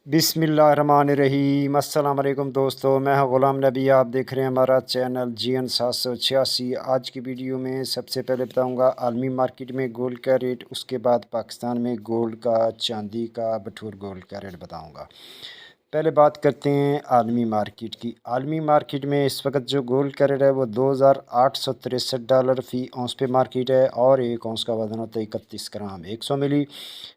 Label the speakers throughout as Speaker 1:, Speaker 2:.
Speaker 1: बिस्मिल्लाहिर्रहमानिर्रहीम। अस्सलाम वालेकुम दोस्तों, मैं हूं ग़ुलाम नबी। आप देख रहे हैं हमारा चैनल GN 786। आज की वीडियो में सबसे पहले बताऊंगा आलमी मार्केट में गोल्ड का रेट, उसके बाद पाकिस्तान में गोल्ड का, चांदी का, बटूर गोल्ड का रेट बताऊंगा। पहले बात करते हैं आलमी मार्केट की। आलमी मार्केट में इस वक्त जो गोल्ड का रेट है वो $2,863 फ़ी औंस पे मार्केट है और एक औंस का वज़न होता है 31 ग्राम 100 मिली।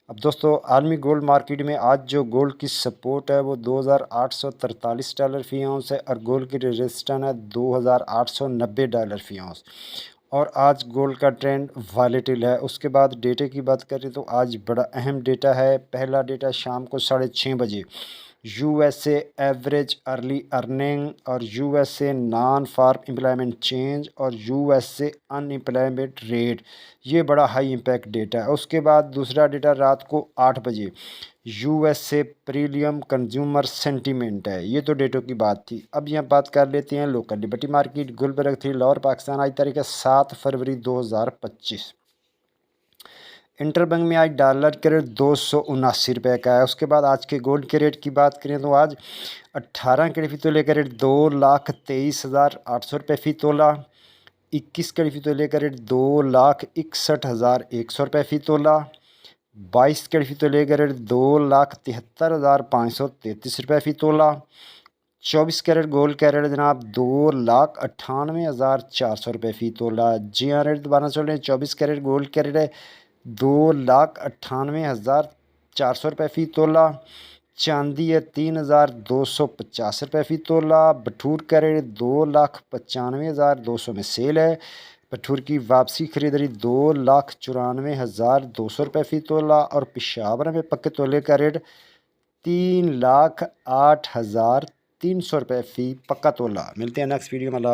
Speaker 1: अब दोस्तों, आलमी गोल्ड मार्केट में आज जो गोल्ड की सपोर्ट है वो $2,843 फ़ी औंस है और गोल्ड की रेजिस्टेंस है $2,890 फ़ी औंस। और आज गोल्ड का ट्रेंड वॉलेटिल है। उसके बाद डेटे की बात करें तो आज बड़ा अहम डेटा है। पहला डेटा शाम को 6:30 बजे USA एवरेज अर्ली अर्निंग और USA non farm employment change और USA अनएम्प्लॉयमेंट रेट, ये बड़ा हाई इम्पैक्ट डेटा है। उसके बाद दूसरा डेटा रात को 8 बजे USA प्रीमियम कंज्यूमर सेंटीमेंट है। ये तो डेटों की बात थी। अब यहाँ बात कर लेते हैं local liberty market Gulberg 3 Lahore Pakistan. आज तारीख है 7 फरवरी 2025। इंटरबैंक में आज डॉलर के रेट ₹279 का है। उसके बाद आज के गोल्ड के रेट की बात करें तो आज 18 कैरेट फ़ी तोले का रेट ₹2,23,800 फ़ी तोला। 21 कैरेट फ़ी तोले का रेट ₹2,61,100 फ़ी तोला। 22 कैरेट फ़ी तोले का रेट ₹2,73,533 फ़ी तोला। 24 कैरेट गोल्ड का रेट जनाब ₹2,98,400 फ़ी तोला। जी हाँ, रेट दोबारा चल रहे हैं। 24 कैरेट गोल्ड का रेट है ₹2,98,400 फ़ी तोला। चांदी है ₹3,250 फ़ी तोला। बटूर का रेट 2,95,200 में सेल है। बटूर की वापसी खरीदारी ₹2,94,200 फ़ी तोला। और पेशावर में पक्के तोले का रेट ₹3,08,300 फ़ी पक्का तोला। मिलते हैं नेक्स्ट वीडियो में।